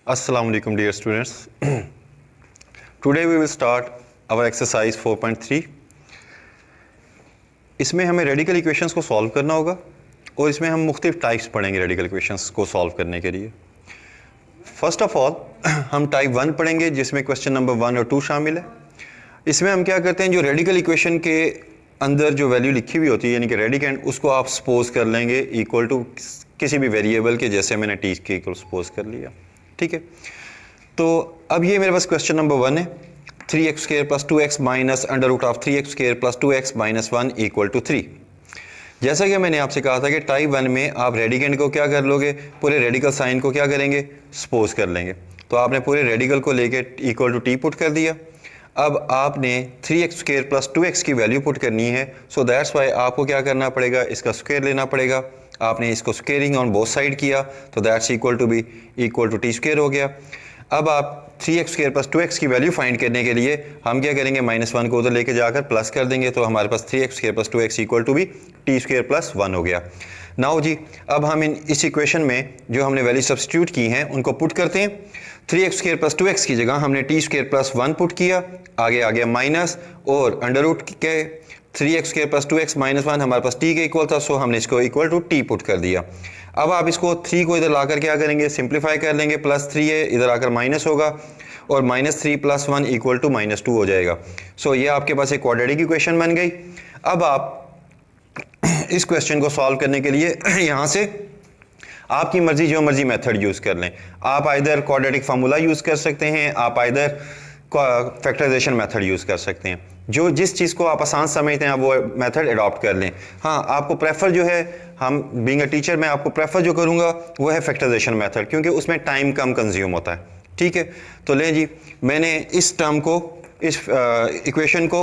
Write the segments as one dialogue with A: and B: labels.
A: Assalamu alaikum dear students. Today we will start our exercise 4.3. इसमें हमें radical equations को solve करना होगा और इसमें हम मुख्तलिफ टाइप्स पढ़ेंगे रेडिकल इक्वेशंस को सॉल्व करने के लिए. फर्स्ट ऑफ ऑल हम टाइप 1 पढ़ेंगे जिसमें क्वेश्चन नंबर 1 और 2 शामिल है. इसमें हम क्या करते हैं, जो रेडिकल इक्वेशन के अंदर जो वैल्यू लिखी हुई होती है यानी कि रेडिकेंड, उसको आप सपोज कर लेंगे इक्वल टू किसी भी वेरिएबल के, जैसे मैंने टी के इक्वल सपोज कर लिया. ठीक है, तो अब ये मेरे पास क्वेश्चन नंबर 1 है. 3x square plus 2x minus under root of 3x square plus 2x minus 1 equal to 3. जैसा कि मैंने आपसे कहा था कि टाइप 1 में आप रेडिकेंड को क्या कर लोगे, पूरे रेडिकल साइन को क्या करेंगे, सपोज कर लेंगे. तो आपने पूरे रेडिकल को लेके इक्वल टू टी पुट कर दिया. अब आपने 3x स्क्वायर प्लस 2x की वैल्यू पुट करनी है. सो दैट्स वाई आपको क्या करना पड़ेगा, इसका स्क्वायर लेना पड़ेगा. आपने इसको स्क्वेयरिंग ऑन बोथ साइड किया तो that's equal to be equal to T square हो गया. अब आप 3x स्क्वायर प्लस 2x की वैल्यू फाइंड करने के लिए हम क्या करेंगे, -1 को उधर लेके जाकर प्लस कर देंगे. तो हमारे पास 3x square plus 2x equal to be T square plus 1 हो गया. नाउ जी, अब हम इस इक्वेशन में जो हमने वैल्यू सब्स्टिट्यूट की हैं उनको पुट करते हैं. 3x स्क्वायर प्लस 2x की जगह हमने टी स्क्वायर प्लस 1 पुट किया, आगे आ गया माइनस, और अंडर रूट के 3x square plus 2x minus 1 हमारे पास t के इक्वल था. सो हमने इसको इक्वल टू t पुट कर दिया. अब आप इसको 3 को इधर लाकर क्या करेंगे, सिंप्लीफाई कर लेंगे. +3 है, इधर आकर माइनस होगा और -3 + 1 इक्वल टू -2 हो जाएगा. सो ये आपके पास एक क्वाड्रेटिक इक्वेशन बन गई. अब आप इस क्वेश्चन को सॉल्व करने के लिए यहाँ से आपकी मर्जी जो मर्जी मेथड यूज़ कर लें. आप आइदर क्वाड्रेटिक फार्मूला यूज़ कर सकते हैं, आप आइदर फैक्टराइजेशन मेथड यूज़ कर सकते हैं. जो जिस चीज़ को आप आसान समझते हैं आप वो मेथड अडॉप्ट कर लें. हाँ, आपको प्रेफर जो है, हम बीइंग अ टीचर मैं आपको प्रेफर जो करूँगा वो है फैक्टराइजेशन मेथड, क्योंकि उसमें टाइम कम कंज्यूम होता है. ठीक है, तो लें जी, मैंने इस टर्म को, इस इक्वेशन को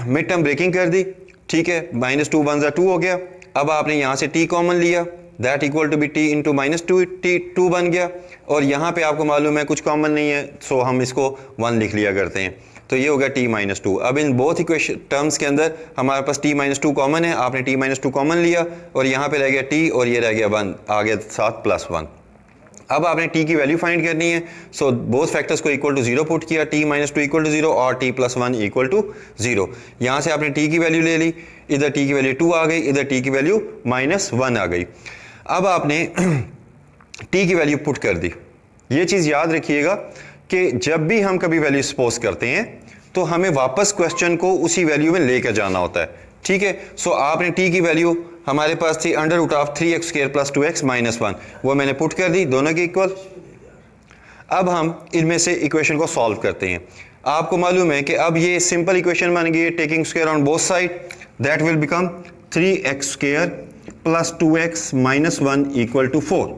A: मिड टर्म ब्रेकिंग कर दी. ठीक है, -2 1 2 हो गया. अब आपने यहाँ से t कॉमन लिया, that equal to be t into -2, t 2 बन गया. और यहाँ पे आपको मालूम है कुछ कॉमन नहीं है, सो हम इसको 1 लिख लिया करते हैं. तो ये हो गया t -2. अब इन बोथ इक्वेशन टर्म्स के अंदर हमारे पास t -2 कॉमन है, आपने t -2 कॉमन लिया और यहाँ पे रह गया t और ये रह गया 1, आ गया 7 + 1. अब आपने t की वैल्यू फाइंड करनी है. सो बोथ फैक्टर्स को इक्वल टू 0 पुट किया, t -2 इक्वल टू 0 और t + 1 इक्वल टू 0. यहाँ से आपने t की वैल्यू ले ली, इधर t की वैल्यू 2 आ गई, इधर t की वैल्यू -1 आ गई. अब आपने t की वैल्यू पुट कर दी. ये चीज़ याद रखिएगा कि जब भी हम कभी वैल्यू सपोज करते हैं तो हमें वापस क्वेश्चन को उसी वैल्यू में लेकर जाना होता है. ठीक है, सो आपने t की वैल्यू हमारे पास थी under root of 3x square plus 2x minus 1, वो मैंने पुट कर दी दोनों के इक्वल. अब हम इनमें से इक्वेशन को सॉल्व करते हैं. आपको मालूम है कि अब ये सिंपल इक्वेशन बन गई है, taking square on both side, that will become 3x square plus 2x minus 1 equal to 4.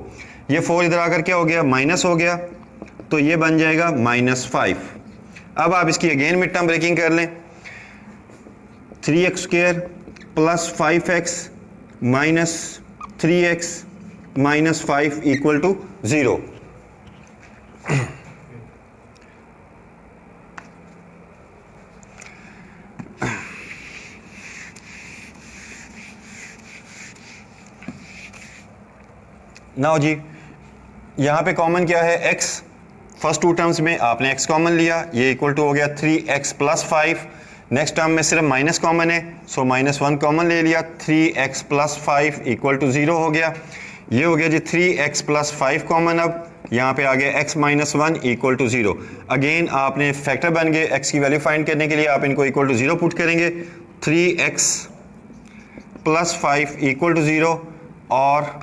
A: ये 4 इधर आकर क्या हो गया, माइनस हो गया, तो ये बन जाएगा -5. अब आप इसकी अगेन मिड टर्म ब्रेकिंग कर लें. 3x square plus 5x minus 3x minus 5 equal to 0. Now जी, यहाँ पे कॉमन क्या है, x. फर्स्ट 2 टर्म्स में आपने x कॉमन लिया, ये इक्वल टू हो गया 3x प्लस 5. नेक्स्ट टर्म में सिर्फ माइनस कॉमन है, सो -1 कॉमन ले लिया, 3x प्लस 5 इक्वल टू 0 हो गया. ये हो गया जी 3x प्लस 5 कॉमन. अब यहाँ पे आ गया x minus 1 equal to 0. Again आपने फैक्टर बन गए, x की वैल्यू फाइंड करने के लिए आप इनको इक्वल टू 0 पुट करेंगे. 3x प्लस 5 इक्वल टू 0 और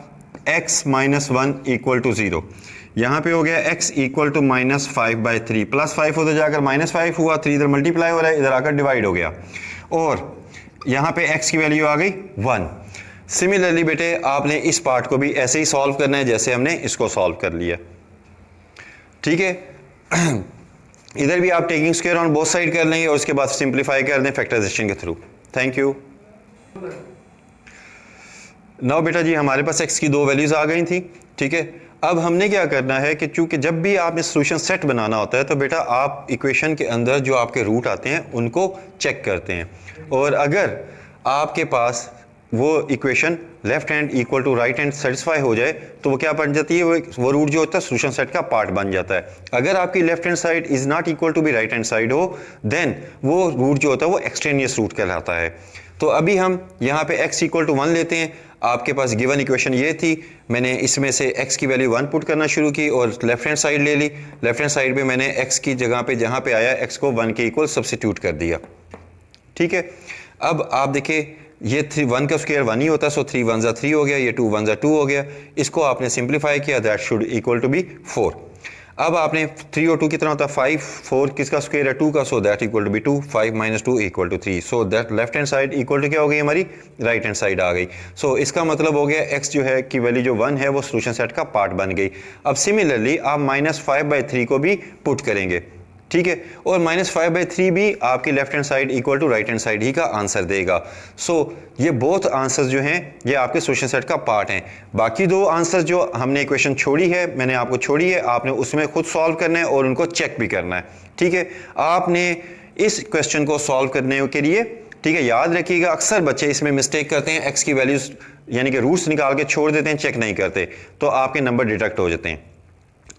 A: x माइनस 1 इक्वल टू 0. यहाँ पे हो गया x इक्वल टू -5/3, +5 उधर जाकर -5 हुआ, 3 इधर मल्टीप्लाई हो रहा है, इधर आकर डिवाइड हो गया, और यहाँ पे x की वैल्यू आ गई 1. सिमिलरली बेटे आपने इस पार्ट को भी ऐसे ही सॉल्व करना है जैसे हमने इसको सॉल्व कर लिया. ठीक है, इधर भी आप taking square on both side कर लेंगे और उसके बाद सिंप्लीफाई कर दें फैक्टराइजेशन के थ्रू. Thank you. नाउ बेटा जी, हमारे पास x की 2 वैल्यूज आ गई थी. ठीक है, अब हमने क्या करना है कि चूंकि जब भी आपने सॉल्यूशन सेट बनाना होता है तो बेटा आप इक्वेशन के अंदर जो आपके रूट आते हैं उनको चेक करते हैं, और अगर आपके पास वो equation left hand equal to right hand satisfy हो जाए तो वो क्या बन जाती है, वो रूट जो होता है सोल्यूशन सेट का पार्ट बन जाता है। अगर आपकी left hand side is not equal to be right hand side हो, देन वो रूट जो होता है वो एक्सट्रेनियस रूट कहलाता है। तो अभी हम यहाँ पे x इक्वल टू 1 लेते हैं। आपके पास गिवन इक्वेशन ये थी, मैंने इसमें से x की वैल्यू 1 पुट करना शुरू की और लेफ्ट हैंड साइड ले ली। लेफ्ट हैंड साइड पे मैंने x की जगह पे जहाँ पे आया x को 1 के इक्वल सब्स्टिट्यूट कर दिया। ठीक है, अब आप देखिए ये 1 का स्क्वायर 1 ही होता है, सो 3 1 3 हो गया, ये 2 1 2 हो गया। इसको आपने सिंप्लीफाई किया, that should equal to be 4। अब आपने 3 और 2 कितना होता है 5, 4 किसका स्क्वायर है 2 का, so that equal to be 2, 5 minus 2 equal to 3, so that left hand side equal to क्या हो गई हमारी, राइट हैंड साइड आ गई। सो इसका मतलब हो गया x जो है की वैल्यू जो 1 है वो सोल्यूशन सेट का पार्ट बन गई। अब सिमिलरली आप -5/3 को भी पुट करेंगे, ठीक है, और -5/3 भी आपकी left hand side equal to right hand side ही का आंसर देगा। सो ये बोथ आंसर्स जो हैं ये आपके सोल्यूशन सेट का पार्ट हैं। बाकी दो आंसर जो हमने इक्वेशन छोड़ी है, मैंने आपको छोड़ी है, आपने उसमें खुद सॉल्व करना है और उनको चेक भी करना है। ठीक है, आपने इस क्वेश्चन को सॉल्व करने के लिए, ठीक है, याद रखिएगा अक्सर बच्चे इसमें मिस्टेक करते हैं, एक्स की वैल्यूज यानी कि रूट्स निकाल के छोड़ देते हैं, चेक नहीं करते, तो आपके नंबर डिडक्ट हो जाते हैं।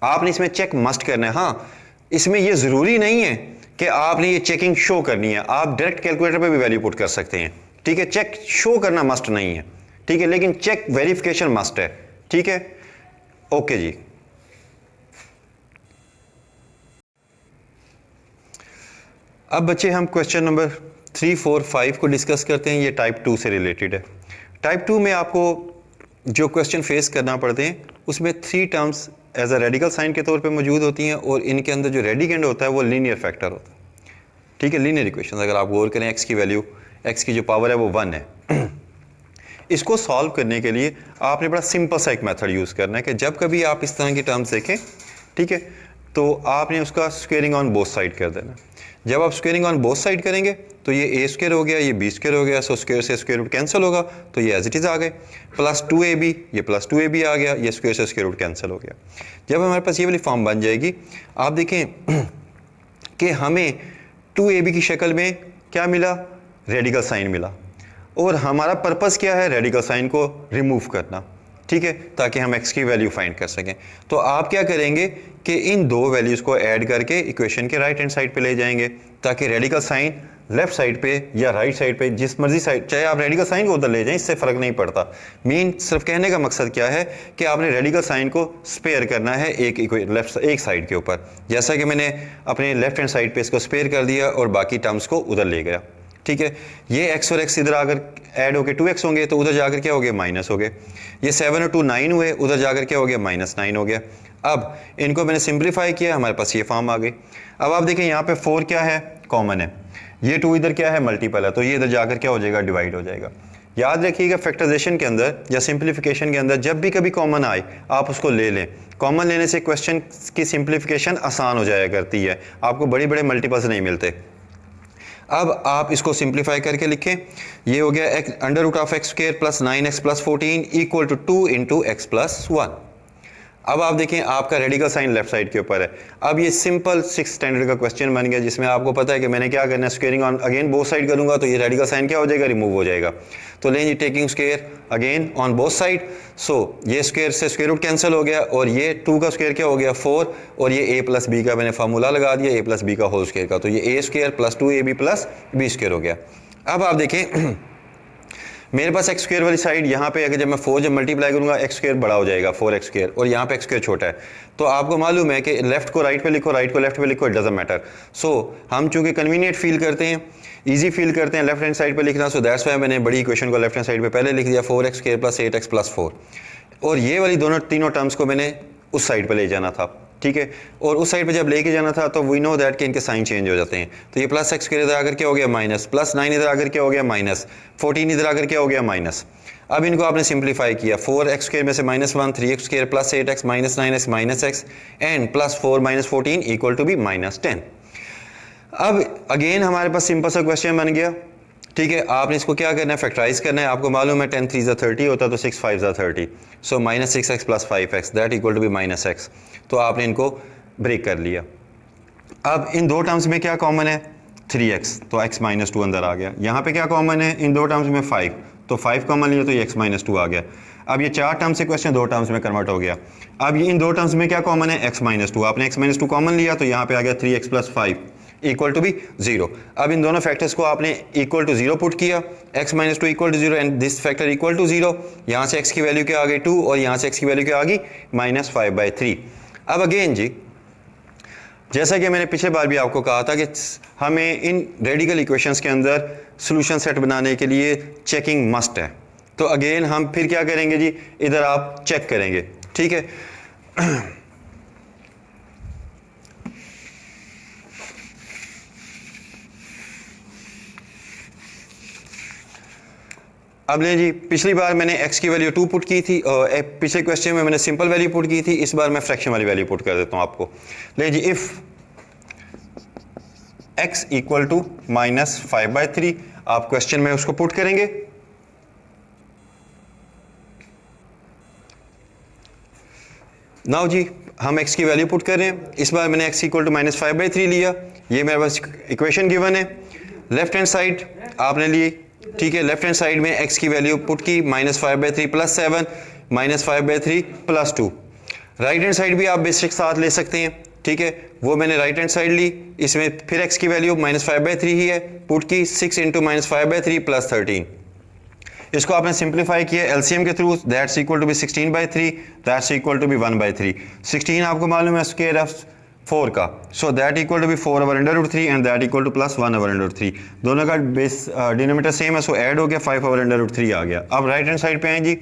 A: आपने इसमें चेक मस्ट करना है। हाँ, इसमें यह जरूरी नहीं है कि आपने ये चेकिंग शो करनी है, आप डायरेक्ट कैलकुलेटर पे भी वैल्यू पुट कर सकते हैं। ठीक है, चेक शो करना मस्ट नहीं है, ठीक है, लेकिन चेक वेरिफिकेशन मस्ट है। ठीक है, ओके जी। अब बच्चे हम क्वेश्चन नंबर 3, 4, 5 को डिस्कस करते हैं। ये टाइप 2 से रिलेटेड है। टाइप 2 में आपको जो क्वेश्चन फेस करना पड़ते हैं उसमें 3 terms as a radical sign के तौर पे मौजूद होती हैं और इनके अंदर जो रेडिकेंड होता है वो लीनियर फैक्टर होता है। ठीक है, लीनियर इक्वेशन अगर आप गौर करें, एक्स की वैल्यू, एक्स की जो पावर है वो 1 है। इसको सॉल्व करने के लिए आपने बड़ा सिंपल सा एक मेथड यूज़ करना है कि जब कभी आप इस तरह की टर्म्स देखें, ठीक है, तो आपने उसका स्क्वेयरिंग ऑन बोथ साइड कर देना। जब आप स्क्वेयरिंग ऑन बोथ साइड करेंगे तो ये ए स्क्वायर हो गया, ये बी स्क्वायर हो गया, सो स्क्वायर से स्क्वायर रूट कैंसिल होगा, तो ये एज इट इज़ आ गए, प्लस 2ab, ये प्लस 2ab आ गया, ये स्क्वायर से स्क्वायर रूट कैंसिल हो गया। जब हमारे पास ये वाली फॉर्म बन जाएगी, आप देखें कि हमें 2ab की शक्ल में क्या मिला, रेडिकल साइन मिला, और हमारा पर्पस क्या है, रेडिकल साइन को रिमूव करना। ठीक है, ताकि हम x की वैल्यू फाइंड कर सकें। तो आप क्या करेंगे कि इन दो वैल्यूज़ को ऐड करके इक्वेशन के राइट हैंड साइड पे ले जाएंगे, ताकि रेडिकल साइन लेफ्ट साइड पे या राइट साइड पे, जिस मर्जी साइड, चाहे आप रेडिकल साइन को उधर ले जाएं, इससे फ़र्क नहीं पड़ता। मेन सिर्फ कहने का मकसद क्या है कि आपने रेडिकल साइन को स्पेयर करना है एक साइड के ऊपर। जैसा कि मैंने अपने लेफ्ट हैंड साइड पे इसको स्पेयर कर दिया और बाकी टर्म्स को उधर ले गया। ठीक है, ये x और x इधर आकर ऐड होके 2x होंगे, तो उधर जाकर क्या हो गया, माइनस हो गए। ये 7 और 2 9 हुए, उधर जाकर क्या हो गया, -9 हो गया। अब इनको मैंने सिंप्लीफाई किया, हमारे पास ये फॉर्म आ गई। अब आप देखें यहाँ पे 4 क्या है, कॉमन है, ये 2 इधर क्या है, मल्टीपल है, तो ये इधर जाकर क्या हो जाएगा, डिवाइड हो जाएगा। याद रखिएगा फैक्टराइजेशन के अंदर या सिंप्लीफिकेशन के अंदर जब भी कभी कॉमन आए आप उसको ले लें। कॉमन लेने से क्वेश्चन की सिंप्लीफिकेशन आसान हो जाया करती है, आपको बड़े बड़े मल्टीपल्स नहीं मिलते। अब आप इसको सिंप्लीफाई करके लिखें, ये हो गया under root of x square plus 9x plus 14 equal to 2 into x plus 1। अब आप देखें आपका रेडिकल साइन लेफ्ट साइड के ऊपर है। अब ये सिंपल 6th स्टैंडर्ड का क्वेश्चन बन गया, जिसमें आपको पता है कि मैंने क्या करना है, squaring on again both side करूंगा तो ये रेडिकल साइन क्या हो जाएगा, रिमूव हो जाएगा। तो लें जी, taking square again on both side, so ये स्क्वेयर से स्क्वेयर रूट कैंसिल हो गया और ये 2 का स्क्वेयर क्या हो गया, 4, और ये a प्लस बी का मैंने फार्मूला लगा दिया, a प्लस बी का होल स्क्वेयर का, तो ये a square plus 2ab plus B square हो गया। अब आप देखें मेरे पास एक्स स्क्वायर वाली साइड यहाँ पे अगर जब मैं 4 जब मल्टीप्लाई करूंगा एक्स स्क्वायर बड़ा हो जाएगा 4x स्क्वायर, और यहाँ पे एक्स स्क्वायर छोटा है। तो आपको मालूम है कि लेफ्ट को राइट पे लिखो, राइट को लेफ्ट पे लिखो, इट डजंट मैटर। सो हम चूंकि कन्वीनियंट फील करते हैं, इजी फील करते हैं लेफ्ट हैंड साइड पे लिखना, सो दैट्स वाई मैंने बड़ी इक्वेशन को लेफ्ट हैंड साइड पे पहले लिख दिया, 4x square plus 8x plus 4, और ये वाली तीनों टर्म्स को मैंने उस साइड पे ले जाना था। ठीक है, और उस साइड पे जब लेके जाना था तो वी नो दैट कि इनके साइन चेंज हो जाते हैं। तो ये प्लस एक्स स्क्वायर इधर आकर क्या हो गया, माइनस, प्लस 9 इधर आकर क्या हो गया, माइनस 14 इधर आकर क्या हो गया, माइनस। अब इनको आपने सिंप्लीफाई किया, 4x स्क्वायर में से -1, 3x square plus 8x minus 9x minus x and plus 4 minus 14 equal to be -10। अब अगेन हमारे पास सिंपल सा क्वेश्चन बन गया। ठीक है, आपने इसको क्या करना है, फैक्टराइज करना है। आपको मालूम है 10 3 30 होता है, तो 6 5 30, so -6x plus 5x that equal to be -x। तो आपने इनको ब्रेक कर लिया। अब इन दो टर्म्स में क्या कॉमन है, 3x, तो x -2 अंदर आ गया। यहाँ पे क्या कॉमन है, इन दो टर्म्स में 5, तो 5 कॉमन लिया तो ये x माइनस 2 आ गया। अब ये 4 टर्म से क्वेश्चन 2 टर्म्स में कन्वर्ट हो गया। अब ये इन 2 टर्म्स में क्या कॉमन है, x माइनस 2। आपने x माइनस 2 कॉमन लिया तो यहाँ पे आ गया 3x प्लस 5 इक्वल टू भी 0। अब इन दोनों फैक्टर्स को आपने इक्वल टू 0 पुट किया, x minus 2 equal to 0 and this factor equal to 0। यहाँ से x की वैल्यू क्या आ गई 2 और यहाँ से x की वैल्यू क्या आ गई -5/3। अब अगेन जी, जैसा कि मैंने पिछले बार भी आपको कहा था कि हमें इन रेडिकल इक्वेशंस के अंदर सॉल्यूशन सेट बनाने के लिए चेकिंग मस्ट है। तो अगेन हम फिर क्या करेंगे जी, इधर आप चेक करेंगे, ठीक है। अब ले जी, पिछली बार मैंने x की वैल्यू 2 पुट की थी और पिछले क्वेश्चन में मैंने सिंपल वैल्यू पुट की थी, इस बार मैं फ्रैक्शन वाली वैल्यू पुट कर देता हूं आपको। ले जी, इफ x इक्वल टू -5/3, आप क्वेश्चन में उसको पुट करेंगे। नाउ जी, हम x की वैल्यू पुट कर रहे हैं। इस बार मैंने x इक्वल टू -5/3 लिया, ये मेरे पास इक्वेशन गिवन है। लेफ्ट हैंड साइड आपने ली, ठीक है। लेफ्ट हैंड साइड में x की वैल्यू पुट की -5/3 plus 7 -5/3 plus 2। Right hand side भी आप बेसिक साथ ले सकते हैं, ठीक है। वो मैंने राइट हैंड साइड ली, इसमें फिर x की वैल्यू -5/3 ही है, पुट की 6 × -5/3 प्लस 13। इसको आपने सिंप्लीफाई किया एलसीएम के through, that's equal to be 16/3, that's equal to be 1/3। 16 आपको मालूम है स्क्वायर ऑफ 4 का, so that equal to be 4/√3 and that equal to plus 1/√3। दोनों का बेस डिनोमिनेटर सेम है, सो ऐड हो गया 5/√3 आ गया। अब राइट हैंड साइड पे आए जी,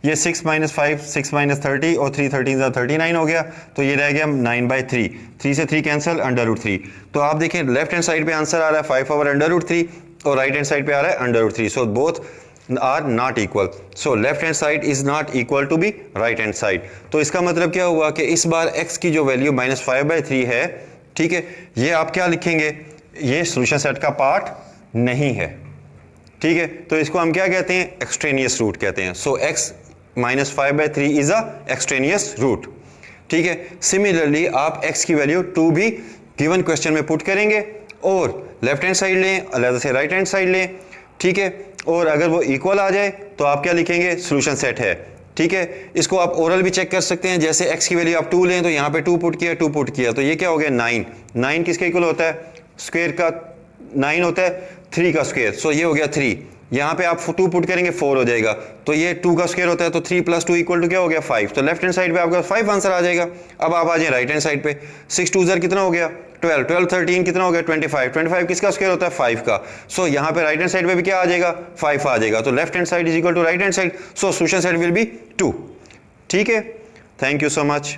A: ये 6 - 5 6 - 30 और 3 13 39 हो गया, तो ये रह गया 9/3। 3 से 3 कैंसिल, √3। तो आप देखें लेफ्ट हैंड साइड पे आंसर आ रहा है 5/√3 और राइट हैंड साइड पे आ रहा है √3, so both are not equal, so left hand side is not equal to be right hand side. तो इसका मतलब क्या हुआ कि इस बार x की जो वैल्यू -5/3 है, ठीक है, ये आप क्या लिखेंगे, ये सॉल्यूशन सेट का पार्ट नहीं है, ठीक है। तो इसको हम क्या कहते हैं, एक्सट्रेनियस रूट कहते हैं। So x -5/3 is a extraneous root, ठीक है। सिमिलरली आप x की वैल्यू 2 भी गिवन क्वेश्चन में पुट करेंगे और लेफ्ट हैंड साइड लें, अलग से राइट हैंड साइड लें, ठीक है। और अगर वो इक्वल आ जाए तो आप क्या लिखेंगे, सॉल्यूशन सेट है, ठीक है। इसको आप ओरल भी चेक कर सकते हैं, जैसे x की वैल्यू आप 2 लें तो यहाँ पे 2 पुट किया, 2 पुट किया, तो ये क्या हो गया 9। 9 किसके इक्वल होता है, स्क्वायर का 9 होता है 3 का स्क्वायर, सो ये हो गया 3। यहाँ पे आप 2 पुट करेंगे 4 हो जाएगा, तो ये 2 का स्क्वायर होता है, तो 3 + 2 इक्वल टू क्या हो गया 5। तो लेफ्ट हैंड साइड पे आपका 5 आंसर आ जाएगा। अब आप आ जाए राइट हैंड साइड पे, 6 2 ज़र कितना हो गया 12, 12 13 कितना हो गया 25, 25 किसका स्क्वायर होता है 5 का, सो यहाँ पे राइट हैंड साइड पे भी क्या आ जाएगा 5 आ जाएगा। तो left hand side is equal to right hand side, so solution set will be 2, ठीक है। Thank you so much.